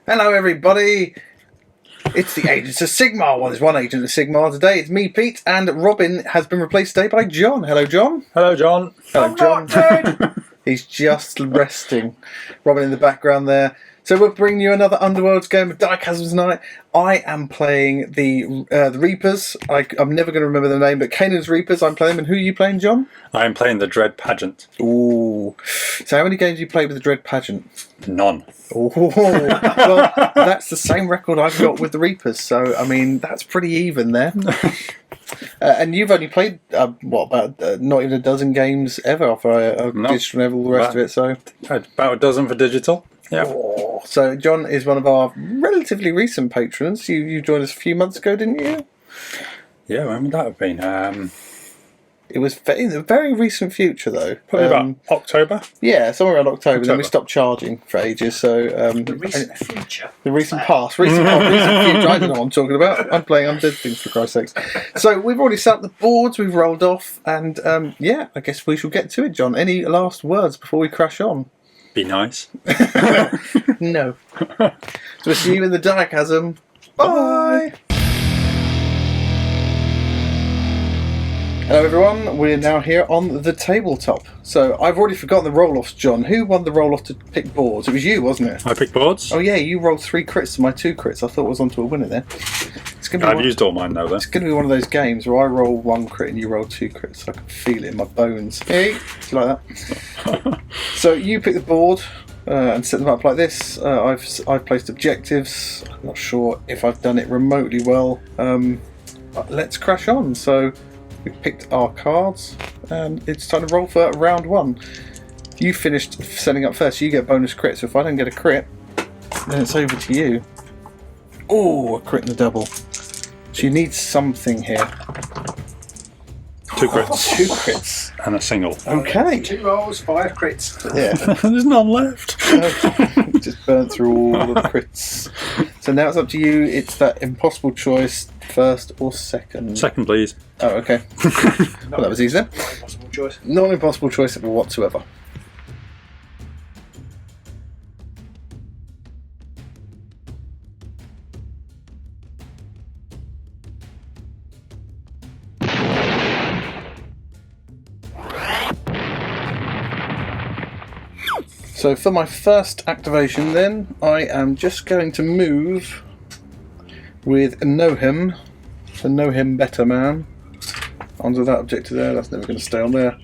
Hello, everybody. It's the Agents of Sigmar. Well, there's one Agent of Sigmar today. It's me, Pete, and Robin has been replaced today by John. Hello, John. Hello, John. Hello, John. He's just resting. Robin in the background there. So we're bringing you another Underworlds game of Direchasm tonight. I am playing the Reapers. I'm never going to remember the name, but Kainan's Reapers. I'm playing them. And who are you playing, John? I am playing the Dread Pageant. Ooh. So how many games have you played with the Dread Pageant? None. Oh, well, that's the same record I've got with the Reapers. So, I mean, that's pretty even there. And you've only played, about not even a dozen games ever off digital and all the rest of it. So about a dozen for digital. Yeah. Oh, so John is one of our relatively recent patrons. You joined us a few months ago, didn't you? Yeah, when would that have been? It was in the very recent future, though. Probably about October. Yeah, somewhere around October. Then we stopped charging for ages. So the recent future. The recent past. Recent future. I don't know what I'm talking about. I'm playing undead things, for Christ's sakes. So we've already set up the boards. We've rolled off. And yeah, I guess we shall get to it, John. Any last words before we crash on? Be nice. No. So we'll see you in the Direchasm. Bye! Hello everyone, we're now here on the tabletop. So I've already forgotten the roll-offs, John. Who won the roll-off to pick boards? It was you, wasn't it? I picked boards. Oh yeah, you rolled 3 crits to my 2 crits. I thought I was onto a winner there. I've used all mine though. It's going to be one of those games where I roll 1 crit and you roll 2 crits. I can feel it in my bones. Hey, do you like that? So you pick the board and set them up like this. I've placed objectives. I'm not sure if I've done it remotely well. But let's crash on. So we've picked our cards and it's time to roll for round 1. You finished setting up first, so you get bonus crit. So if I don't get a crit, then it's over to you. Oh, a crit and a double. So you need something here. 2 crits. 2 crits. And a single. Okay. 2 rolls, 5 crits. Yeah. There's none left. Just burnt through all of the crits. So now it's up to you. It's that impossible choice, first or second. Second, please. Oh, okay. Well, that was easy then. Not impossible choice. Not an impossible choice whatsoever. So for my first activation then, I am just going to move with Know Him, so Know Him Better Man, onto that objective there. That's never going to stay on there.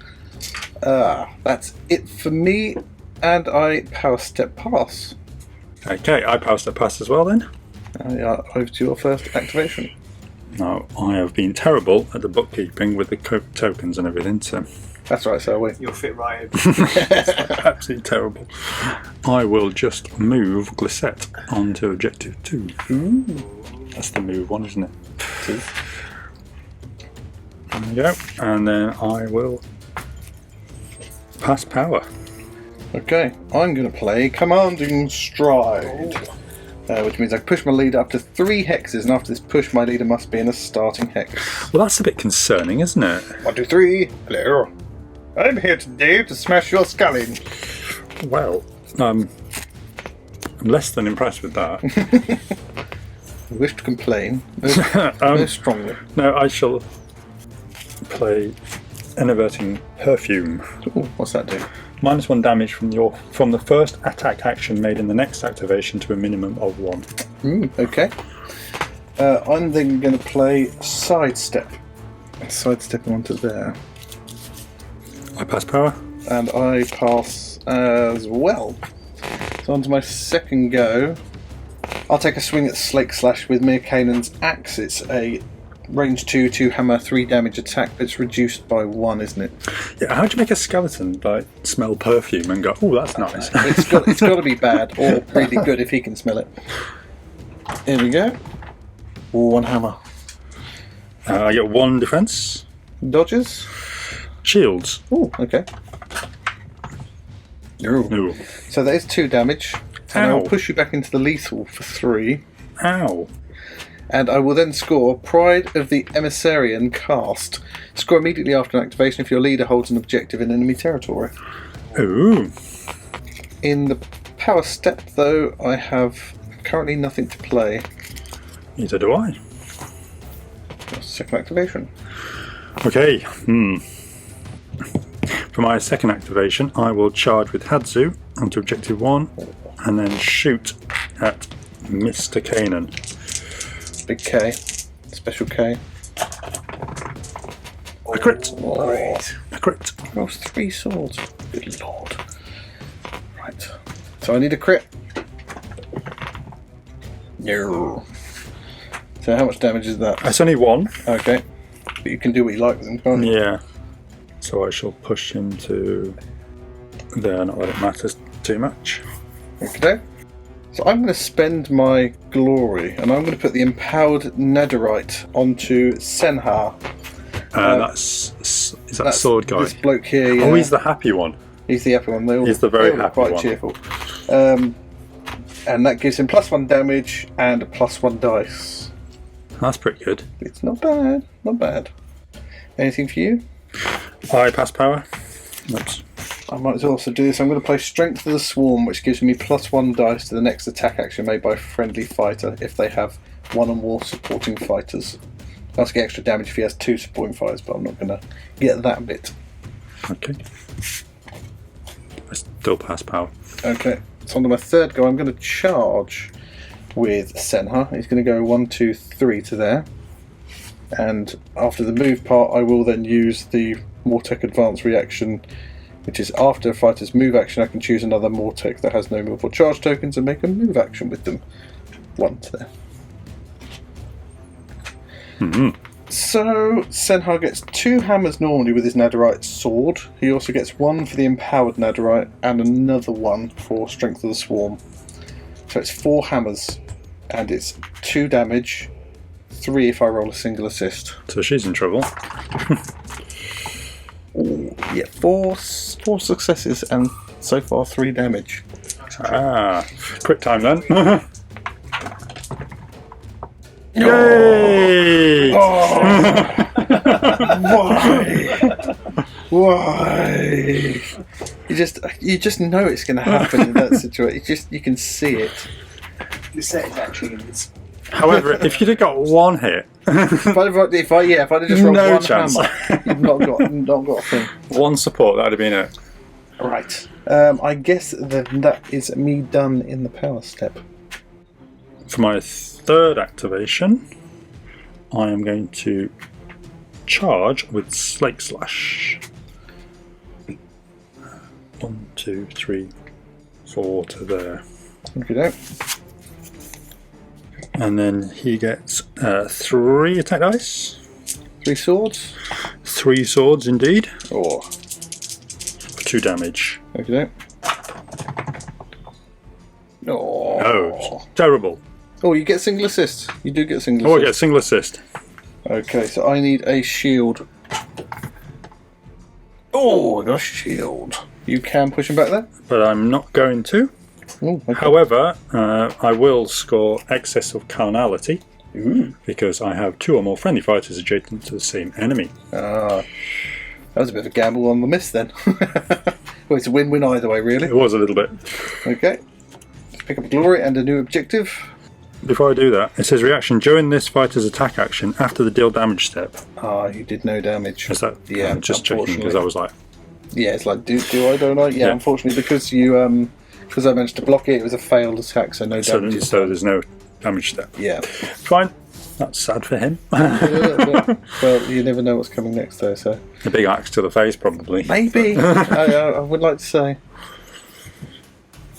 That's it for me, and I Power Step Pass. Okay, I Power Step Pass as well then. Over to your first activation. Now, I have been terrible at the bookkeeping with the tokens and everything, so... That's right, so we. You'll fit right in. Absolutely terrible. I will just move Glissette onto objective 2. Ooh. That's the move one, isn't it? Two. There we go. And then I will pass power. Okay, I'm going to play Commanding Stride. Which means I can push my leader up to 3 hexes, and after this push, my leader must be in a starting hex. Well, that's a bit concerning, isn't it? 1, 2, 3. Hello. I'm here today to smash your skull in. Well, I'm less than impressed with that. I wish to complain. Most strongly. No, I shall play Enervating Perfume. Ooh, what's that do? -1 damage from the first attack action made in the next activation to a minimum of 1. Okay. I'm then going to play Sidestep. Sidestepping onto there. I pass power. And I pass as well. So onto my second go. I'll take a swing at Slake Slash with Kainan's axe. It's a range 2 hammer 3 damage attack, but it's reduced by 1, isn't it? Yeah, how do you make a skeleton like smell perfume and go, oh, that's nice? It's got to be bad or really good if he can smell it. Here we go. Ooh, 1 hammer. I get 1 defense. Dodges. Shields. Oh, okay. Ooh. So that is 2 damage. And I will Ow. push you back into the lethal for 3. Ow. And I will then score Pride of the Emissarian cast. Score immediately after an activation if your leader holds an objective in enemy territory. Ooh. In the power step, though, I have currently nothing to play. Neither do I. Second activation. Okay. For my second activation, I will charge with Hadzu onto objective 1 and then shoot at Mr. Kainan. Big K. Special K. A crit! Great. A crit. Rolls 3 swords. Good lord. Right. So I need a crit. No. So how much damage is that? That's only 1. Okay. But you can do what you like with them, can't you? Yeah. So I shall push him to there, not that it matters too much. Okay. So I'm going to spend my glory, and I'm going to put the empowered netherite onto Senha. Is that sword guy? This bloke here. Yeah. Oh, he's the happy one. He's the happy one. He's the very they all happy quite one. cheerful. And that gives him +1 damage and a +1 dice. That's pretty good. It's not bad. Not bad. Anything for you? I pass power. Oops. I might as well also do this. I'm going to play Strength of the Swarm, which gives me +1 dice to the next attack action made by a friendly fighter if they have 1 or more supporting fighters. I also get extra damage if he has 2 supporting fighters, but I'm not going to get that bit. Okay. I still pass power. Okay, so on to my third go. I'm going to charge with Senha. He's going to go 1, 2, 3 to there. And after the move part, I will then use the Mortec Advance reaction, which is after a fighter's move action, I can choose another Mortec that has no move or charge tokens and make a move action with them. 1 to there. So Senha gets 2 hammers normally with his netherite sword. He also gets 1 for the empowered netherite and another 1 for Strength of the Swarm. So it's 4 hammers, and it's 2 damage, 3 if I roll a single assist. So she's in trouble. Ooh, yeah, 4 successes and so far 3 damage. Quick time then. Yay! Why? You just know it's going to happen in that situation. You can see it. The set is actually in this. However, if you'd have got 1 hit, If I'd just rolled No 1 chance. hammer, you've not got a thing. 1 support, that would have been it. Right. I guess that is me done in the power step. For my third activation, I am going to charge with Slake Slash. 1, 2, 3, 4 to there. Okay. And then he gets 3 attack dice. 3 swords. 3 swords indeed. Oh. For 2 damage. Okay. Oh, terrible. Oh, you get single assist. You do get single Oh, I assist. get a single assist. Okay, so I need a shield. Oh, I got a shield. You can push him back there? But I'm not going to. Oh, okay. However, I will score excess of carnality. Ooh. Because I have 2 or more friendly fighters adjacent to the same enemy. That was a bit of a gamble on the miss then. Well, it's a win-win either way, really. It was a little bit. Okay. Let's pick up glory and a new objective. Before I do that, it says reaction during this fighter's attack action after the deal damage step. You did no damage. Is that? Yeah, I'm just checking because I was like, Yeah, it's like, do I, don't I? Yeah, Yeah. unfortunately, because you because I managed to block it, it was a failed attack, so no damage. so there's no damage step. Yeah. Fine. That's sad for him. Well, you never know what's coming next, though, so. A big axe to the face, probably. Maybe. I would like to say.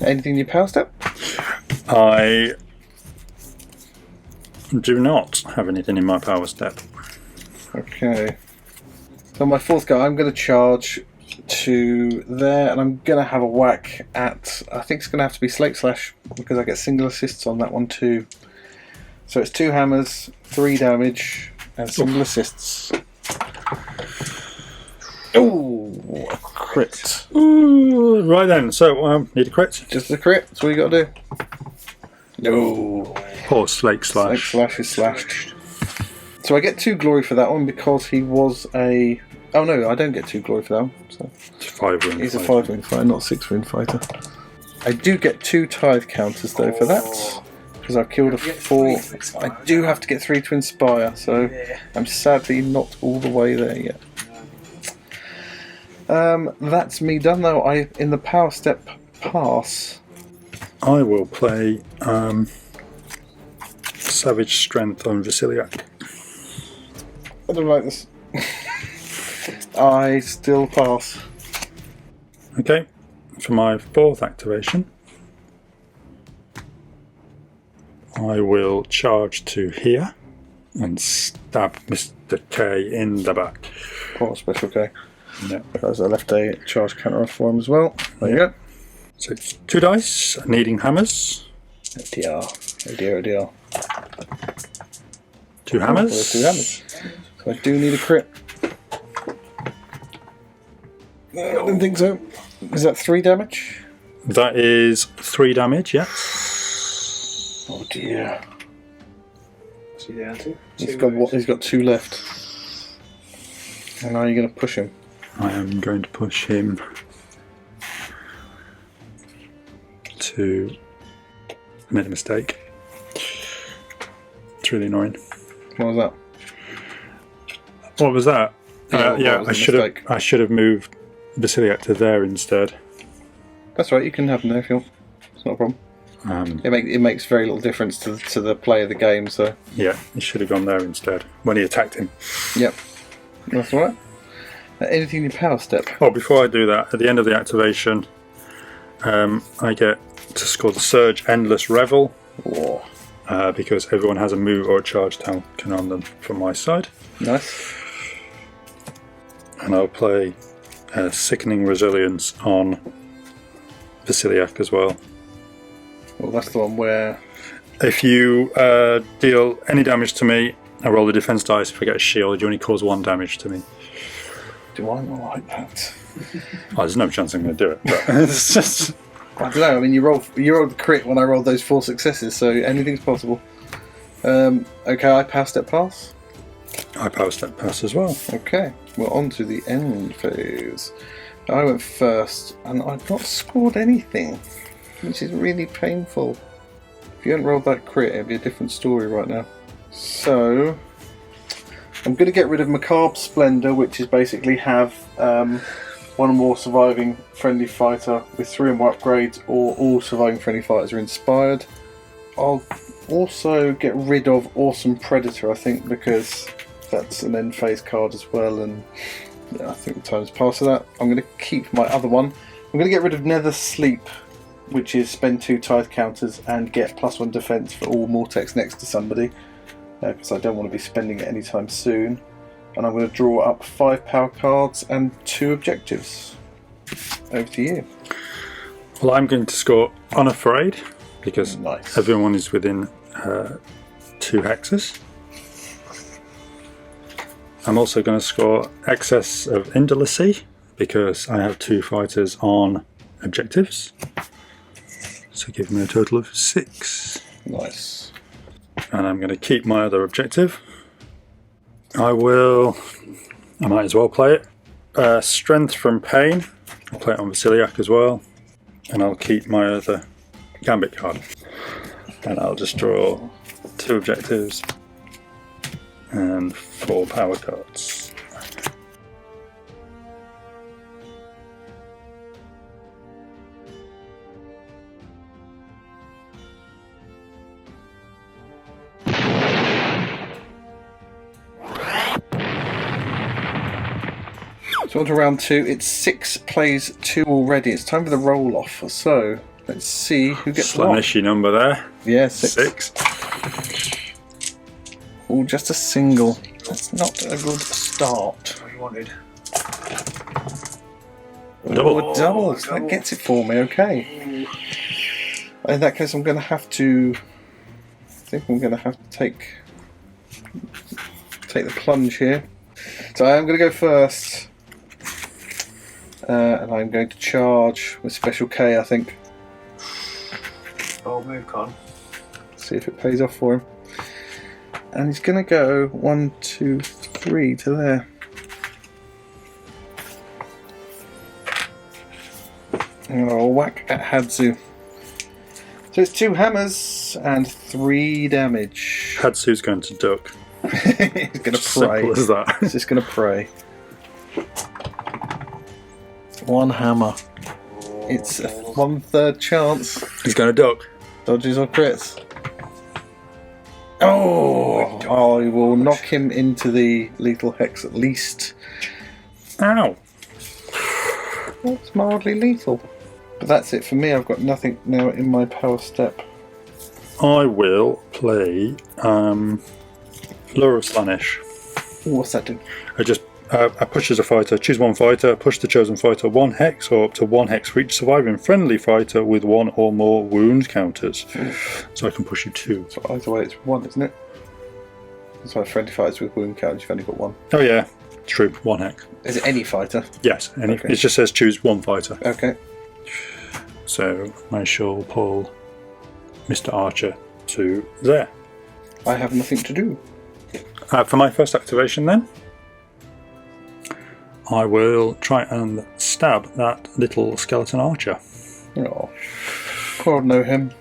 Anything in your power step? I do not have anything in my power step. Okay. So my fourth go, I'm going to charge to there, and I'm going to have a whack at, I think it's going to have to be Slake Slash, because I get single assists on that one too. So it's 2 hammers, 3 damage, and single assists. Ooh, a crit. Ooh, right then, so need a crit. Just a crit, that's all you got to do. No. Poor Slake Slake Slash. Slash is slashed. So I get 2 glory for that one because he was a... Oh no, I don't get 2 glory for that one. So It's 5 wing. he's a 5-wing fighter, not 6-wing fighter. I do get 2 tithe counters though for that. because I've killed a You get 4. 3 to inspire, I do have to get 3 to inspire, so Yeah. I'm sadly not all the way there yet. That's me done though. I in the power step pass. I will play Savage Strength on Vasiliak. I don't like this. I still pass. Okay, for my 4th activation, I will charge to here and stab Mr. K in the back. Oh, special K. Yeah. Because I left a charge counter off for him as well. There you go. So it's 2 dice, needing hammers. Oh dear. Oh dear, oh dear. 2 Well, hammers. there's 2 hammers. So I do need a crit. I didn't think so. Is that 3 damage? That is 3 damage, yes. Oh dear. What's he down to? He's 2 got what? wounds. He's got 2 left. And now you're going to push him. I am going to push him to... I made a mistake. It's really annoying. What was that? What was that? Yeah, Yeah, what was the I mistake? should have moved Vasiliak to there instead. That's right. You can have him there if you want. It's not a problem. It makes very little difference to the play of the game. So Yeah, he should have gone there instead when he attacked him. yep, that's all right. Anything in your power step? Oh, before I do that, at the end of the activation, I get to score the Surge Endless Revel Oh, because everyone has a move or a charge token on them from my side. nice. And I'll play Sickening Resilience on Vasiliak as well. Well, that's the one where If you deal any damage to me, I roll the defense dice. If I get a shield, you only cause 1 damage to me. do I not like that? Oh, there's no chance I'm going to do it. But it's just... I don't know. I mean, you rolled the crit when I rolled those 4 successes, so anything's possible. Okay, I power step pass. I power step pass as well. Okay, we're on to the end phase. I went first, and I've not scored anything, which is really painful. If you hadn't rolled that crit, it'd be a different story right now. So, I'm going to get rid of Macabre Splendor, which is basically have 1 or more surviving friendly fighter with 3 or more upgrades, or all surviving friendly fighters are inspired. I'll also get rid of Awesome Predator, I think, because that's an end phase card as well, and yeah, I think the time's passed for that. I'm going to keep my other one. I'm going to get rid of Nether Sleep, which is spend 2 tithe counters and get +1 defense for all Mortex next to somebody, because I don't want to be spending it anytime soon. And I'm going to draw up 5 power cards and 2 objectives. Over to you. Well, I'm going to score Unafraid because Nice. everyone is within 2 hexes. I'm also going to score Excess of Indolacy because I have 2 fighters on objectives. So give me a total of 6. Nice. And I'm going to keep my other objective. I might as well play it. Strength from Pain. I'll play it on Vasiliak as well. And I'll keep my other Gambit card. And I'll just draw 2 objectives and 4 power cards. So on to round 2. It's 6 plays 2 already. It's time for the roll off. So let's see who gets what. Slaaneshi number there. Yeah, 6. 6. Oh, just a single. That's not a good start. What you wanted. Double. Oh, doubles. That double. gets it for me. Okay. In that case, I'm going to have to. I think I'm going to have to take the plunge here. So I am going to go first, and I'm going to charge with Special K. I think. Bold move, Con. See if it pays off for him. And he's going to go 1, 2, 3 to there. And I'll whack at Hadzu. So it's 2 hammers and 3 damage. Hatsu's going to duck. He's going to pray. Simple as that. He's just going to pray. 1 hammer. It's a 1/3 chance. He's going to duck. Dodges or crits. Oh! I will knock him into the lethal hex at least. Ow! That's mildly lethal. But that's it for me. I've got nothing now in my power step. I will play Lure of Slaanesh. What's that do? I push as a fighter, choose 1 fighter, push the chosen fighter 1 hex or up to 1 hex for each surviving friendly fighter with 1 or more wound counters. So I can push you 2. So either way it's 1, isn't it? That's why friendly fighters with wound counters, you've only got 1. Oh yeah, true, 1 hex. Is it any fighter? Yes, Okay. it just says choose 1 fighter. Okay. So I shall pull Mr. Archer to there. I have nothing to do. For my first activation then, I will try and stab that little skeleton archer. Oh. Poor old know him.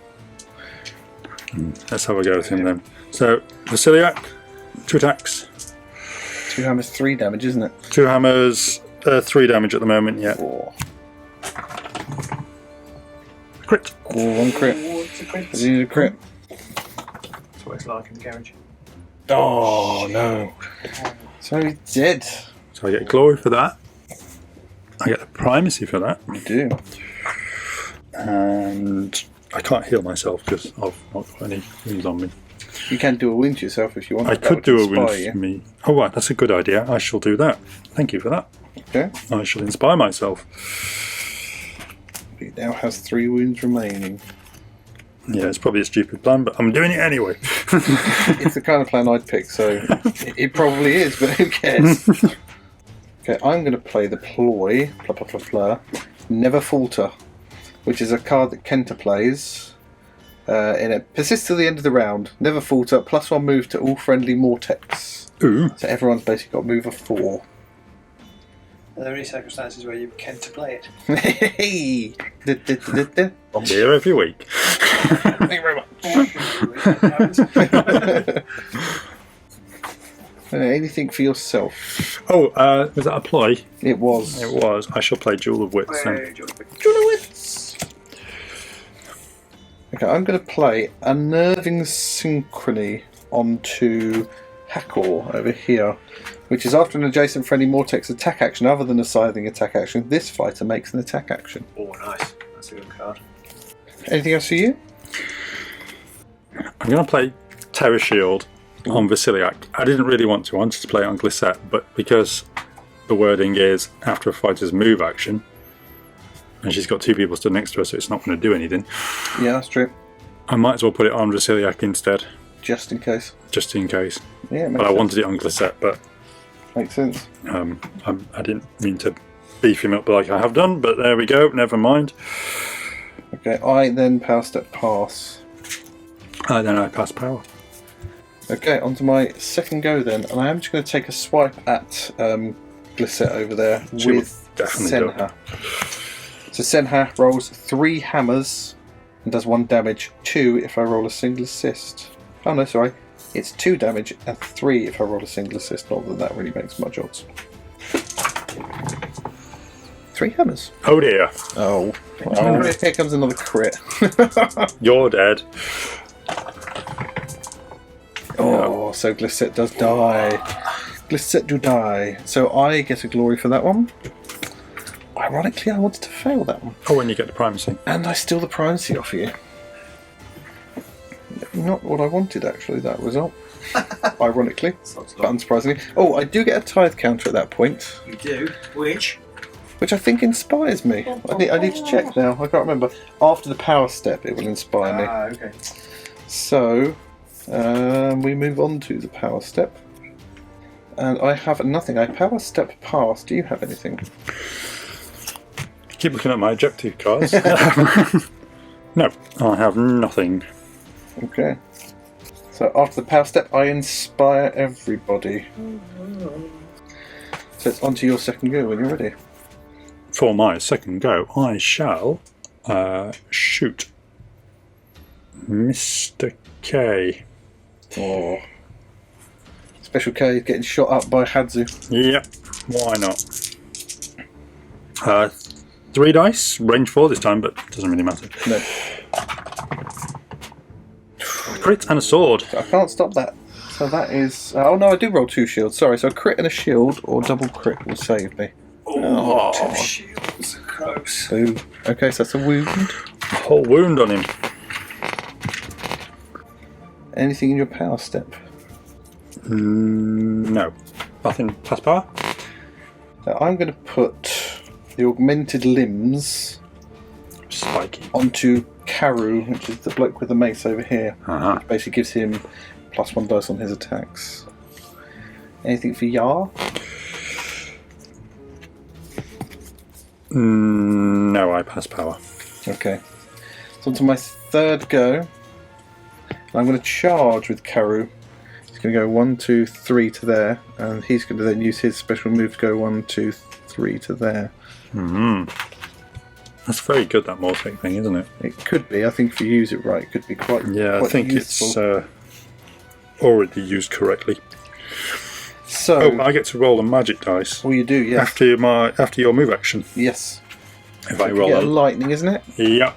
Let's have a go with him then. So, Vasiliak, 2 attacks. 2 hammers, 3 damage, isn't it? 2 hammers, 3 damage at the moment, yeah. 4. Crit. 1 crit. It's a crit. Is he a crit? That's what it's like in the garage. Oh no. So he's dead. So I get glory for that. I get the primacy for that. You do. And I can't heal myself because I've not got any wounds on me. You can do a wound to yourself if you want. I That could would do a inspire wound you. for me. Oh right, that's a good idea. I shall do that. Thank you for that. Okay. I shall inspire myself. He now has 3 wounds remaining. Yeah, it's probably a stupid plan, but I'm doing it anyway. It's the kind of plan I'd pick, so it probably is, but who cares? Okay, I'm going to play the ploy, blah, blah, blah, blah, Never Falter, which is a card that Kenta plays. And it persists till the end of the round. Never Falter, +1 move to all friendly Mortex. Ooh. So everyone's basically got a move of 4. Are there any circumstances where you can to play it? Hey! I'm here every week. Thank you very much. Anything for yourself? Oh, was that a ploy? It was. It was. I shall play Jewel of Wits then. Junowitz! Okay, I'm going to play Unnerving Synchrony onto Hackor over here, which is after an adjacent friendly Mortex attack action other than a scything attack action, this fighter makes an attack action. Oh, nice. That's a good card. Anything else for you? I'm going to play Terror Shield on Vasiliak. I didn't really want to. I wanted to play it on Glissette, but because the wording is after a fighter's move action, and she's got 2 people stood next to her, so it's not going to do anything, Yeah, that's true. I might as well put it on Vasiliak instead, Just in case. just in case. Yeah, it makes But I sense. wanted it on Glissette, but Makes sense. I didn't mean to beef him up like I have done, but there we go, never mind. Okay, I then power step pass. Then I pass power. Okay, onto my second go then, and I am just going to take a swipe at Glissette over there She will with definitely Senha. So Senha rolls 3 hammers and does 1 damage, 2 if I roll a single assist. Oh no, sorry. It's 2 damage and 3 if I roll a single assist, not that that really makes much odds. 3 hammers. Oh dear, Oh. Here comes another crit. you're dead. Oh, so Glissette does die. Glissette do die. So I get a glory for that one. Ironically, I wanted to fail that one. Oh, when you get the primacy. And I steal the primacy off you. Not what I wanted, actually, that result. Ironically, but unsurprisingly. Oh, I do get a tithe counter at that point, You do? Which? which I think inspires me. I need to check now. I can't remember. After the power step, it will inspire me. Ah, okay. So, we move on to the power step. And I have nothing. I power step past. Do you have anything? Keep looking at my objective cards. No, I have nothing. Okay. So after the power step, I inspire everybody. So it's onto your second go when you're ready. For my second go, I shall shoot. Mr. K. Oh. Special K getting shot up by Hadzu. Yep, why not? 3 dice, range 4 this time, but doesn't really matter. No. Crit and a sword. I can't stop that. So that is... oh no, I do roll 2 shields. Sorry, so a crit and a shield or double crit will save me. Oh, 2 shields. Close. Ooh. Okay, so that's a wound. A whole wound on him. Anything in your power step? No. Nothing past power? So I'm going to put the augmented limbs Spiky. onto Karu, which is the bloke with the mace over here. Uh-huh. Which basically gives him +1 dice on his attacks. Anything for Yar? No, I pass power. Okay. So onto my third go. I'm going to charge with Karu. He's going to go 1, 2, 3 to there, and he's going to then use his special move to go 1, 2, 3 to there. That's very good, that Mortec thing, isn't it? It could be. I think if you use it right, it could be quite. Yeah, quite I think useful. it's already used correctly. So. Oh, I get to roll a magic dice Well, you do, yes. after your move action. Yes. If I You roll get a a lightning, isn't it? yeah,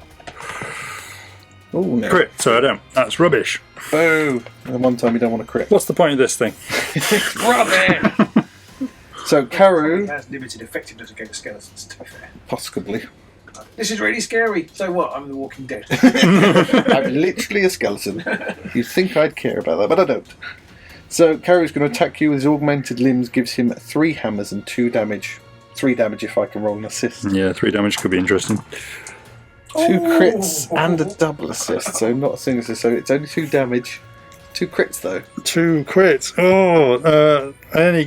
Oh no. crit, so I don't. That's rubbish. Boo! And one time you don't want to crit. What's the point of this thing? Rubbish! So It Karu, has limited effectiveness against skeletons, to be fair. possibly. This is really scary. So what? I'm the Walking Dead. I'm literally a skeleton. You'd think I'd care about that, but I don't. So Karu's going to attack you with his augmented limbs, gives him 3 hammers and 2 damage. 3 damage if I can roll an assist. Yeah, 3 damage could be interesting. 2 crits and a double assist, so not a single assist. So it's only 2 damage. 2 crits though. 2 crits. Oh, I only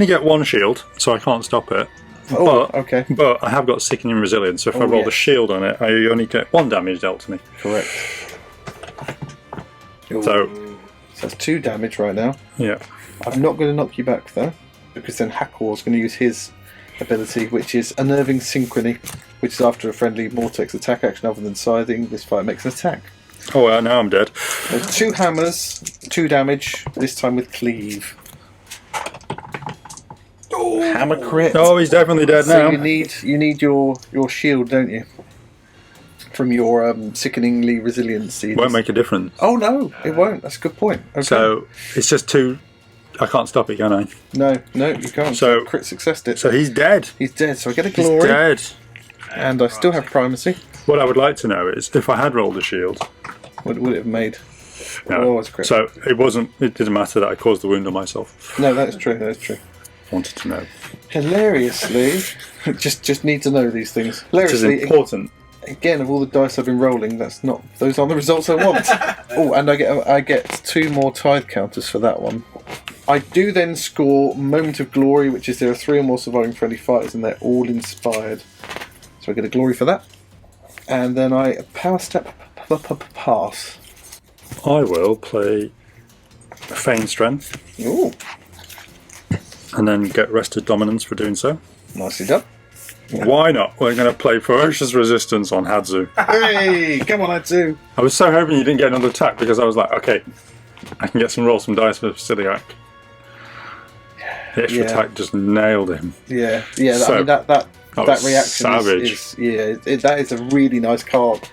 get 1 shield, so I can't stop it. Oh, But, okay. but I have got sickening resilience, so if I roll the yes. shield on it, I only get 1 damage dealt to me. Correct. So, that's 2 damage right now. yeah. I'm not going to knock you back though, because then Hakor's going to use his ability, which is Unnerving Synchrony, which is after a friendly Mortec's attack action other than scything, this fight makes an attack. Oh, well, now I'm dead. There's 2 hammers, 2 damage, this time with cleave. Hammer crit. Oh, he's definitely dead So now. you need your shield, don't you? From your sickeningly resiliency. Won't make a difference. Oh no, it won't. That's a good point. Okay. So, it's just 2... I can't stop it, can I? no, you can't. So- crit successed it. So he's dead. He's dead. So I get a He's glory, dead. and I still have primacy. What I would like to know is, if I had rolled a shield... What would it have made? No. Oh, it's crit. So, it didn't matter that I caused the wound on myself. No, that's true. That's true. Wanted to know. Hilariously, just need to know these things. Which is Hilariously, important. again, of all the dice I've been rolling, those aren't the results I want. Oh, and I get 2 more tithe counters for that one. I do then score Moment of Glory, which is there are 3 or more surviving friendly fighters, and they're all inspired. So I get a glory for that. And then I power step pass. I will play Feign Strength, Ooh, and then get Rested Dominance for doing so. nicely done. Why not? We're going to play Ferocious Resistance on Hadzu. Hey, come on, I do. I was so hoping you didn't get another attack, because I was like, okay, I can roll some dice for Celiac. The extra Yeah. attack just nailed him. Yeah. So, I mean that was reaction savage. that is a really nice card.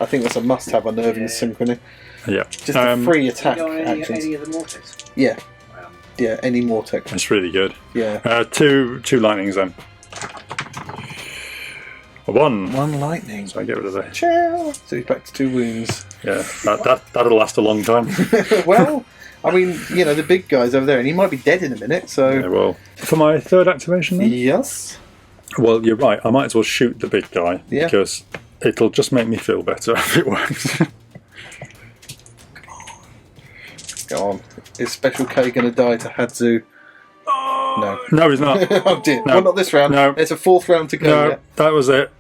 I think that's a must-have Unnerving Synchrony. Yeah. Just a free attack You know actions. any of the Mortals? Yeah, Wow. yeah, any Mortec. It's really good. Yeah. 2 lightnings then. 1. 1 lightning. So I get rid of the... Ciao. So he's back to 2 wounds. Yeah, that'll last a long time. Well, I mean, the big guy's over there, and he might be dead in a minute, so... Yeah, well, for my 3rd activation then? Yes. Well, you're right. I might as well shoot the big guy, Yeah. because it'll just make me feel better if it works. Go on. Is Special K going to die to Hadzu? No. No, he's not. Oh dear. No. Well, not this round. No. There's a 4th round to go No, yet. that was it.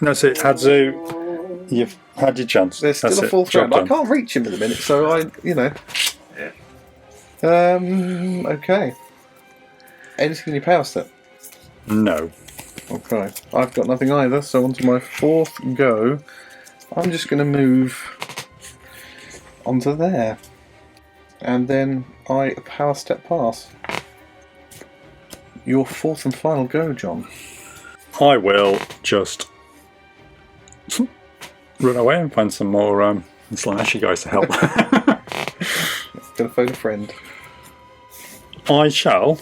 That's it. Hadzu, you've had your chance. There's still That's a it. 4th Job round. I done. can't reach him in a minute, so okay. Anything in your power step? No. Okay. I've got nothing either, so on to my 4th go. I'm just going to move onto there. And then I power step pass. Your fourth and final go, John. I will just run away and find some more Slaaneshi guys to help. Gonna phone a friend. I shall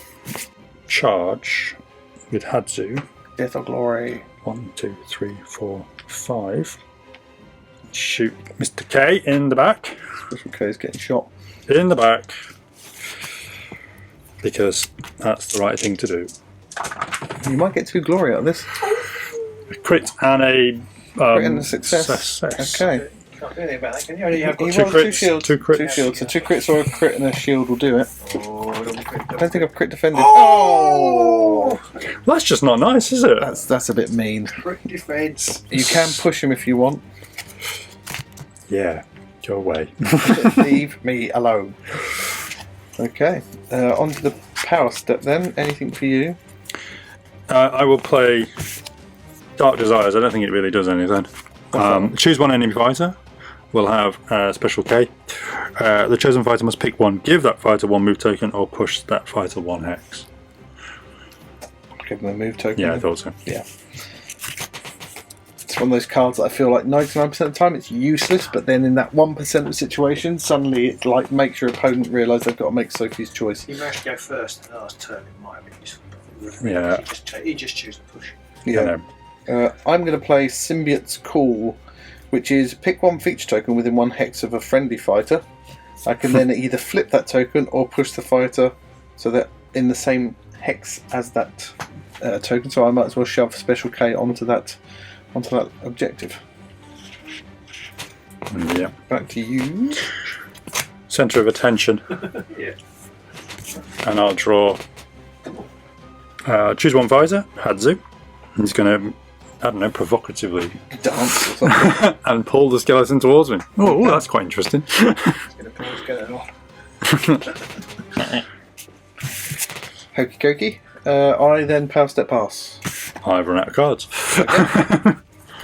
charge with Hadzu. Death or glory. 1, 2, 3, 4, 5. Shoot Mr. K in the back. Special K is getting shot. In the back. Because that's the right thing to do. You might get 2 glory out of this. A crit and a Crit and a success. Okay. Can't do anything about that, can you? Only have got He Two rolled crits, 2 shields. two crits. 2 shields. So 2 crits or a crit and a shield will do it. Oh, I don't think I've crit defended. Oh! That's just not nice, is it? That's a bit mean. crit defense. You can push him if you want. Yeah, go away. Leave me alone. Okay. On to the power step then. Anything for you? I will play Dark Desires. I don't think it really does anything. Choose one enemy fighter. We'll have Special K. The chosen fighter must pick one. Give that fighter 1 move token or push that fighter 1 hex. Give him a move token. Yeah, I thought so. Yeah. It's one of those cards that I feel like 99% of the time it's useless, but then in that 1% of the situation, suddenly it like makes your opponent realise they've got to make Sophie's choice. He managed to go first in the last turn, it might have been useful. Yeah. He just chose to push. Yeah. I'm going to play Symbiote's Call, which is pick 1 feature token within 1 hex of a friendly fighter. I can then either flip that token or push the fighter so that in the same hex as that token. So I might as well shove Special K onto that objective. Yeah. Back to you. Centre of attention. Yeah. And I'll draw. Choose one fighter, Hadzu. He's going to, I don't know, provocatively Dance or something. and pull the skeleton towards me. Oh, that's quite interesting. He's going to pull his skeleton off. Hokey cokey. I then power step pass. I've run out of cards.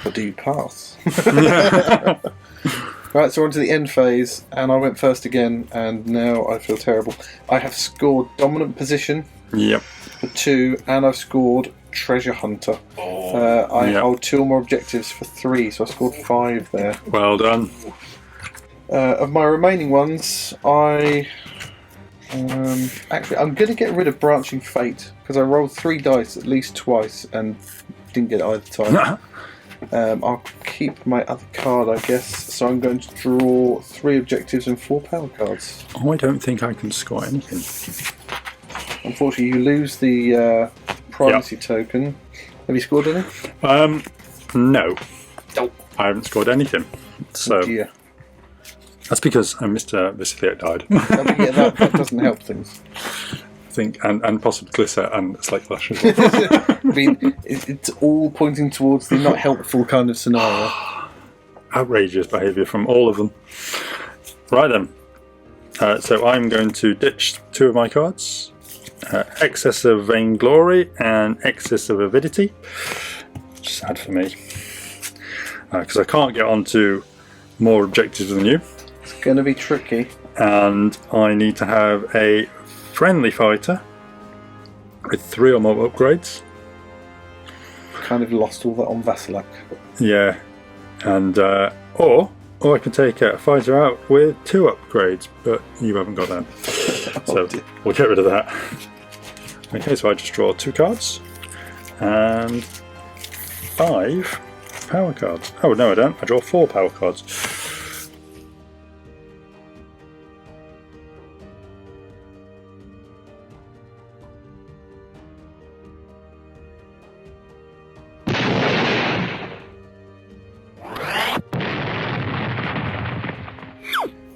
Or do you pass? Right, so we're on to the end phase, and I went first again, and now I feel terrible. I have scored Dominant Position Yep. for 2, and I've scored Treasure Hunter. I hold 2 more objectives for 3, so I scored 5 there. Well done. Of my remaining ones, actually, I'm going to get rid of Branching Fate, because I rolled 3 dice at least twice, and didn't get it either time. I'll keep my other card, I guess. So I'm going to draw 3 objectives and 4 power cards. I don't think I can score anything. Unfortunately, you lose the privacy token. Have you scored any? No. I haven't scored anything. So Yeah. that's because Mr. Vasiliak died. Yeah, that doesn't help things. I think, and possibly Glisser and Slate Flash as well. I mean, it's all pointing towards the not helpful kind of scenario. Outrageous behaviour from all of them. Right then. So I'm going to ditch 2 of my cards. Excess of Vainglory and Excess of Avidity. Sad for me. Because I can't get onto more objectives than you. It's going to be tricky. And I need to have a friendly fighter with 3 or more upgrades. Kind of lost all that on Vasilak. Yeah. And or I can take a fighter out with 2 upgrades, but you haven't got that. So we'll get rid of that. Okay, so I just draw 2 cards and 5 power cards. Oh no, I don't. I draw 4 power cards.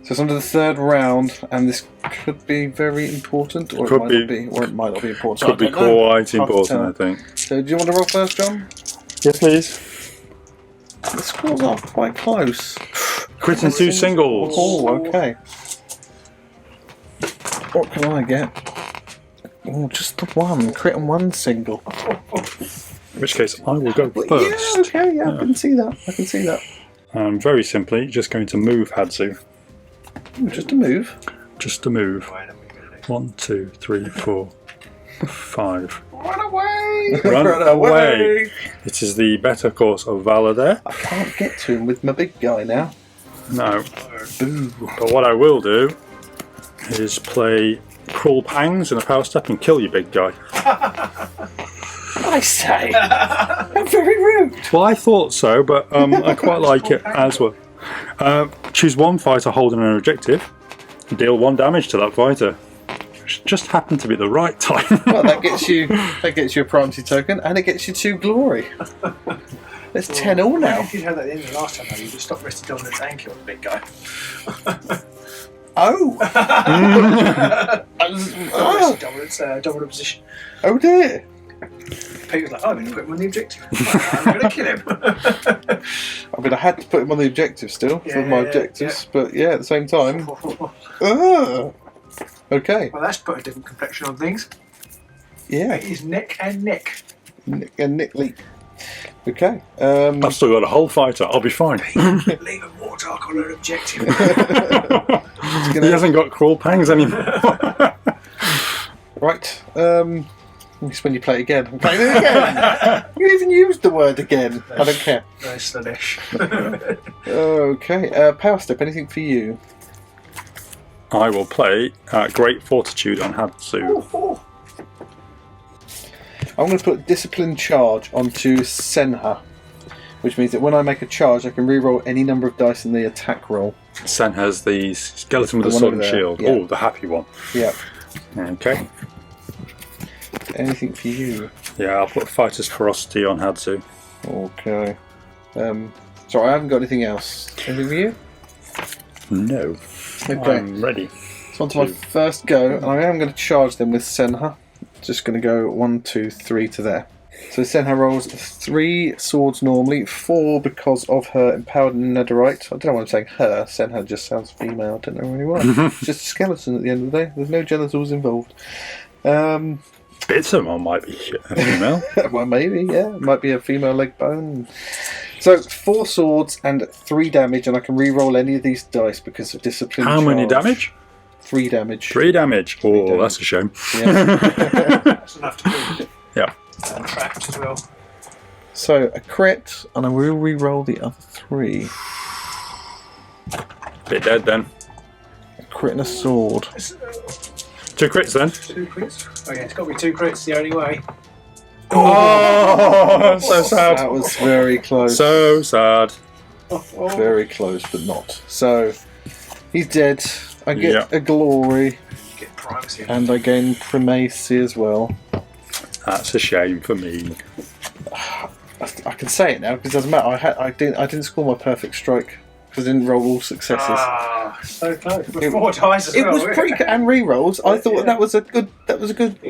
So it's on to the 3rd round, and this could be very important, or it might not be, or it might not be important. Could be I don't know. quite Hard to important, I tell. think. So do you want to roll first, John? Yes, please. The scores are quite close. Crit and 2 singles. Oh, okay. What can I get? Oh, just the 1. Crit and 1 single. In which case, I will go first. Yeah, okay, yeah, I can see that. I'm very simply just going to move Hadzu. Ooh, just a move. Just to move. 1, 2, 3, 4, 5. Run away! Run away! It is the better course of valor there. I can't get to him with my big guy now. No. Boo. But what I will do is play Cruel Pangs in a power step and kill your big guy. I say! I'm very rude! Well, I thought so, but I quite like it as well. Choose one fighter holding an objective. Deal 1 damage to that fighter. Which just happened to be the right time. Well, that gets you a primacy token, and it gets you 2 glory. There's 10 all now. If you had that at the end of the last time, you just stop resting dominance and kill the big guy. Oh! Resting dominance, dominant position. Oh dear! Pete was like, I'm going to put him on the objective. I'm going to kill him. I mean, I had to put him on the objective still, for my objectives, but yeah, at the same time. Okay. Well, that's put a different complexion on things. Yeah. It is neck and neck. Nick and Nick Leak. Okay. I've still got a whole fighter, I'll be fine. Leave a Wardark on an objective. He hasn't got Cruel Pangs anymore. Right. It's when you play it again. I'm playing it again. You even used the word again. I don't care. No, Slaaneshi. Okay. Power step. Anything for you? I will play Great Fortitude on Hadzu. I'm going to put Discipline Charge onto Senha, which means that when I make a charge, I can reroll any number of dice in the attack roll. Sen has the skeleton with The the one sword over and there, shield. yeah. Oh, the happy one. Yeah. Okay. Anything for you? Yeah, I'll put Fighter's Ferocity on Hadzu. Okay. So I haven't got anything else. Anything for you? No. Okay. I'm ready. So on to my first go, and I am going to charge them with Senha. Just going to go 1, 2, 3 to there. So Senha rolls 3 swords normally, 4 because of her empowered netherite. I don't know why I'm saying her. Senha just sounds female. I don't know really why. It's just a skeleton at the end of the day. There's no genitals involved. Bits of one might be a female. Well, maybe, yeah. It might be a female leg bone. So 4 swords and 3 damage, and I can re-roll any of these dice because of discipline. How many damage? 3 damage. 3 damage. Oh, damage. that's a shame. Yeah. That's enough to do. Yeah. And trapped as well. So a crit, and I will re-roll the other 3. Bit dead then. A crit and a sword. 2 crits then. 2 crits? Oh yeah, it's got to be 2 crits the only way. Oh, so sad. That was very close. So sad. Very close, but not. So he's dead. I get a glory, Get privacy. and I gain primacy as well. That's a shame for me. I can say it now because it doesn't matter. I didn't score my perfect strike because I didn't roll all successes. Ah, so close. With 4 dice as It well. was pretty good, and re-rolls. I thought that was a good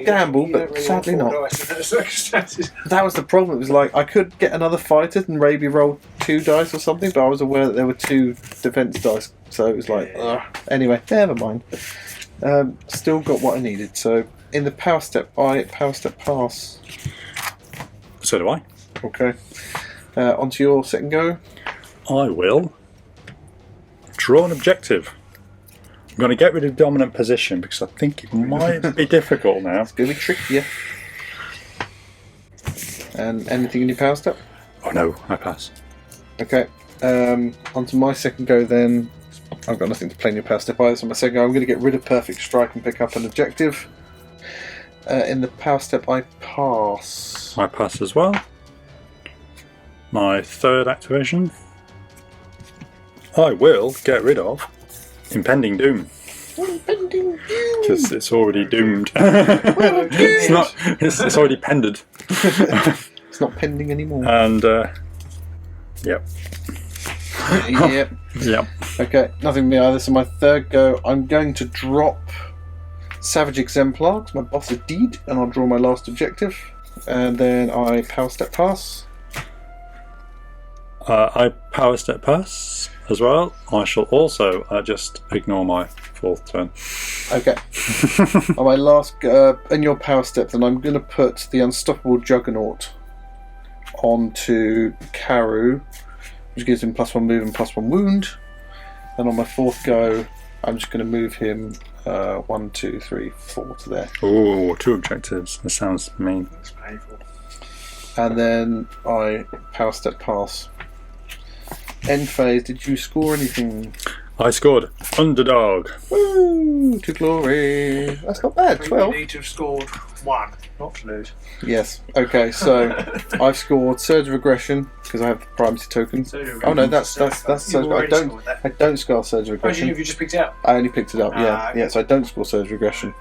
gamble, You don't but really sadly want not. 4 dice in those circumstances. That was the problem. It was like I could get another fighter and maybe roll 2 dice or something, but I was aware that there were 2 defense dice, so it was like, ugh. Anyway, never mind. Still got what I needed. So in the power step, I power step pass. So do I. Okay. Onto your second go. I will draw an objective. I'm going to get rid of dominant position because I think it might be difficult now. It's going to be trickier. And anything in your power step? Oh no, I pass. Okay. Onto my second go then. I've got nothing to play in your power step either, so my second go I'm going to get rid of perfect strike and pick up an objective. In the power step I pass. I pass as well. My third activation. I will get rid of Impending Doom. Impending doom. Because it's already doomed. It's already pended. It's not pending anymore. And yep. Yep. Yep. Okay, nothing me either. So my third go, I'm going to drop Savage Exemplar, because my boss is deed, and I'll draw my last objective. And then I power step pass. I power step pass as well. I shall also just ignore my 4th turn. Okay. On my last in your power step, then I'm going to put the Unstoppable Juggernaut onto Karu, which gives him +1 move and +1 wound. And on my 4th go, I'm just going to move him 1, 2, 3, 4 to there. Oh, 2 objectives. That sounds mean. That's painful. And then I power step pass. End phase, did you score anything? I scored underdog. Woo! To glory. That's not bad. 12. You need to have scored 1, not to lose. Yes. Okay, so I've scored Surge of Aggression because I have the primacy token. Oh no, that's Surge. I don't score Surge of Aggression. You just picked it up. I only picked it up. Yeah, okay. yeah. So I don't score Surge of Aggression.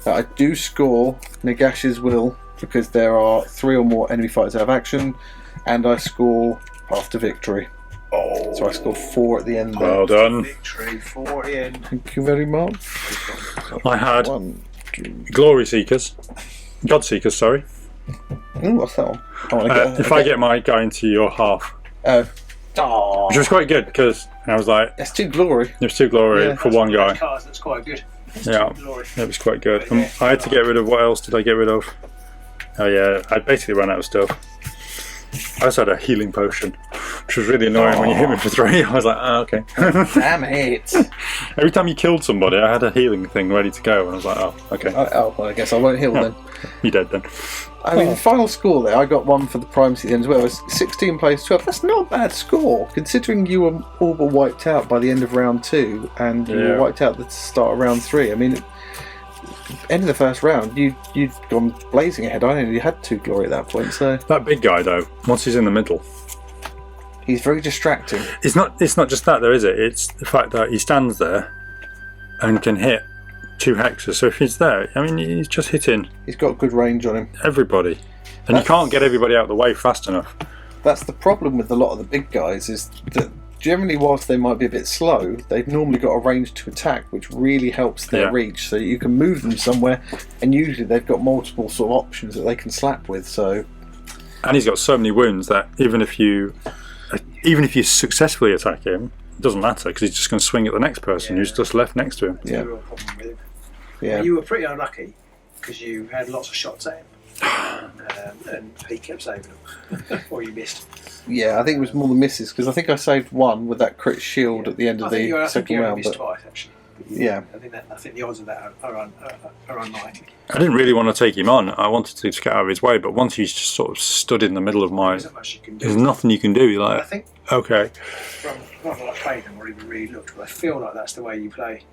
I do score Nagash's Will because there are 3 or more enemy fighters out of action, and I score Path to Victory. Oh. So I scored 4 at the end there. Well done. Victory, 4 at the end. Thank you very much. I had 1, 2. Glory Seekers. God Seekers, sorry. Ooh, what's that one? If I get my guy into your half. Oh. Which was quite good because I was like, That's 2 glory. there was 2 glory for one guy. That's quite good. Yeah, it was quite good. I had to get rid of, what else did I get rid of? Oh yeah, I basically ran out of stuff. I also had a healing potion, which was really annoying when you hit me for 3. I was like, oh, okay. Damn it. Every time you killed somebody, I had a healing thing ready to go, and I was like, oh, okay. Well, I guess I won't heal then. You're dead then. I mean, the final score there, I got 1 for the primacy at the end as well. It was 16 plays 12. That's not a bad score, considering you were all but wiped out by the end of round 2, and you were wiped out at the start of round 3. I mean, end of the first round, you'd gone blazing ahead. I only had 2 glory at that point, so... That big guy, though, once he's in the middle... He's very distracting. It's not just that, though, is it? It's the fact that he stands there and can hit 2 hexes. So if he's there, I mean, he's just hitting... He's got good range on him. Everybody. And you can't get everybody out of the way fast enough. That's the problem with a lot of the big guys, is that generally, whilst they might be a bit slow, they've normally got a range to attack, which really helps their reach. So you can move them somewhere, and usually they've got multiple sort of options that they can slap with. So, and he's got so many wounds that even if you successfully attack him, it doesn't matter because he's just going to swing at the next person who's just left next to him. Yeah. Yeah. You were pretty unlucky because you had lots of shots at him. And he kept saving them, or you missed. Yeah, I think it was more the misses because I think I saved 1 with that crit shield at the end of the second round. Missed twice, actually. Yeah, I think the odds of that are unlikely. I didn't really want to take him on. I wanted to get out of his way, but once he's just sort of stood in the middle of my, there's nothing you can do. You're like, I think okay. From not that I played them or even really looked, but I feel like that's the way you play.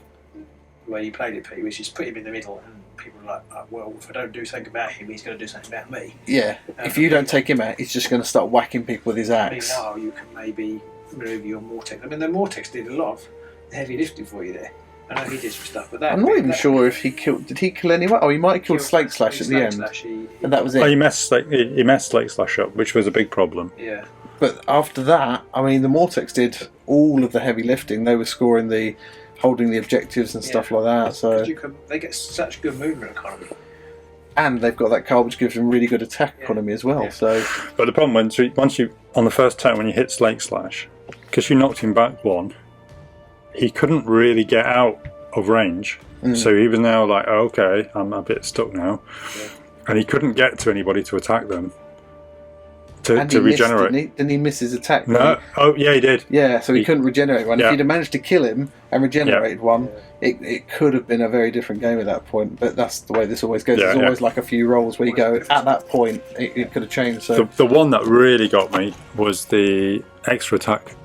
The way you played it, Pete, which is put him in the middle, and people are like, oh, well, if I don't do something about him, he's going to do something about me. Yeah, if you don't take him out, he's just going to start whacking people with his axe. I mean, you can maybe remove your Mortex. I mean, the Mortex did a lot of heavy lifting for you there. I know he did some stuff, but that... I'm not even sure if he killed... Did he kill anyone? Oh, he might have killed Slake Slash at the end. And that was it. Oh, he messed Slake Slash up, which was a big problem. Yeah. But after that, I mean, the Mortex did all of the heavy lifting. They were scoring the... holding the objectives and stuff like that. So they get such good movement economy, and they've got that card which gives them really good attack economy as well. So, but the problem once you on the first turn when you hit Slake Slash, because you knocked him back 1, he couldn't really get out of range. So he was now like, oh, okay, I'm a bit stuck now, and he couldn't get to anybody to attack them. To regenerate. Didn't he miss his attack? No. Oh, yeah, he did. Yeah, so he couldn't regenerate one. If he'd have managed to kill him and regenerated one, it could have been a very different game at that point. But that's the way this always goes. There's always like a few rolls where you go, at that point, it could have changed. So the one that really got me was the extra attack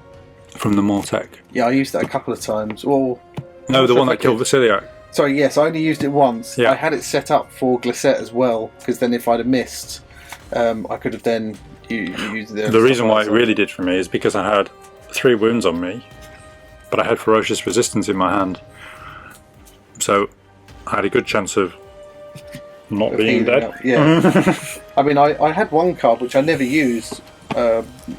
from the Mortec. Yeah, I used that a couple of times. Or no, the one that killed Vasiliak. Sorry, yes, I only used it once. Yeah. I had it set up for Glissette as well, because then if I'd have missed, I could have then... The reason why it really did for me is because I had 3 wounds on me, but I had ferocious resistance in my hand, so I had a good chance of not being dead. Up. Yeah, I mean, I had one card which I never used,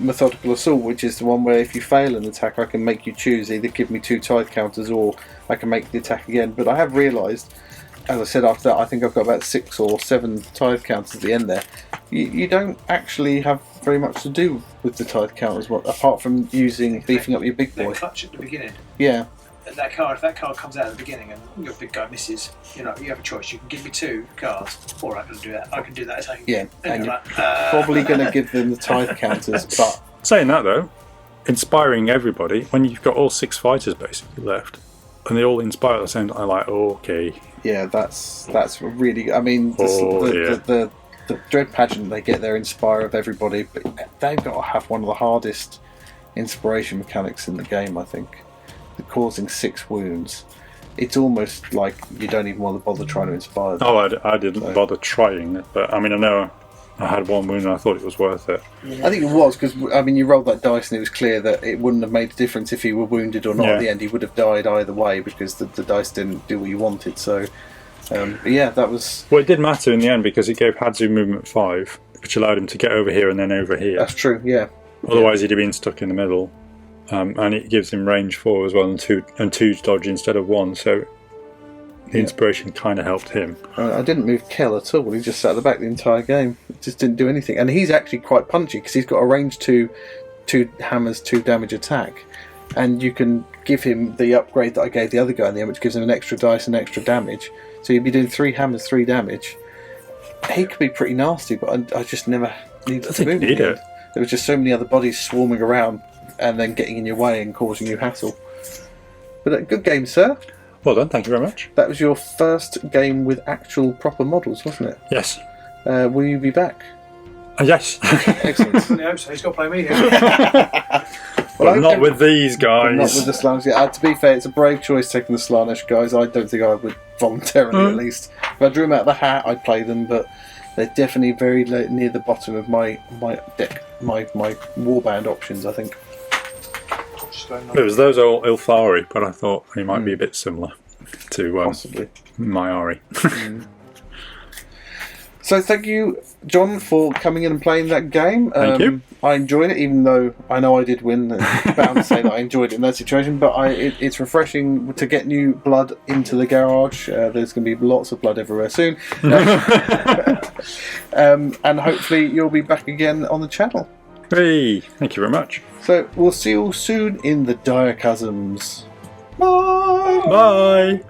Methodical Assault, which is the one where if you fail an attack, I can make you choose either give me 2 tithe counters or I can make the attack again. But I have realised, as I said after that, I think I've got about 6 or 7 tithe counters at the end there. You don't actually have very much to do with the tithe counters, apart from beefing up your big boy. Clutch at the beginning. Yeah. And if that card comes out at the beginning and your big guy misses, you have a choice. You can give me 2 cards, or I can do that. I can do that attack. Yeah, and you're probably going to give them the tithe counters. But saying that though, inspiring everybody when you've got all 6 fighters basically left, and they all inspire at the same time. I'm like, okay. Yeah, that's really. I mean, the Dread Pageant, they get their inspire of everybody, but they've got to have one of the hardest inspiration mechanics in the game. I think, the causing 6 wounds. It's almost like you don't even want to bother trying to inspire them. Oh, I didn't bother trying it, but I mean, I know I had 1 wound and I thought it was worth it. I think it was, because I mean, you rolled that dice and it was clear that it wouldn't have made a difference if he were wounded or not. Yeah. At the end, he would have died either way because the dice didn't do what you wanted. So, but yeah, that was. Well, it did matter in the end because it gave Hadzu movement 5, which allowed him to get over here and then over here. That's true. Yeah. Otherwise, he'd have been stuck in the middle, and it gives him range 4 as well and 2 dodge instead of 1. So. The inspiration kind of helped him. I didn't move Kel at all. He just sat at the back the entire game. Just didn't do anything. And he's actually quite punchy because he's got a range 2 hammers, 2 damage attack. And you can give him the upgrade that I gave the other guy in the end, which gives him an extra dice and extra damage. So you'd be doing 3 hammers, 3 damage. He could be pretty nasty, but I just never needed to move him. There was just so many other bodies swarming around and then getting in your way and causing you hassle. But a good game, sir. Well done, thank you very much. That was your first game with actual proper models, wasn't it? Yes. Will you be back? Yes. Excellent. I hope so. He's got to play me now. Well, not with these guys. Not with the Slaaneshi. To be fair, it's a brave choice taking the Slaaneshi guys. I don't think I would voluntarily, at least. If I drew them out of the hat, I'd play them, but they're definitely very near the bottom of my deck, my warband options, I think. It was those old Ilfari, but I thought he might be a bit similar to possibly my Ari. So thank you, John, for coming in and playing that game. Thank you. I enjoyed it, even though I know I did win. I'm bound to say that I enjoyed it in that situation, but it's refreshing to get new blood into the garage. There's going to be lots of blood everywhere soon. And hopefully you'll be back again on the channel. Hey, thank you very much. So we'll see you all soon in the Direchasms. Bye! Bye!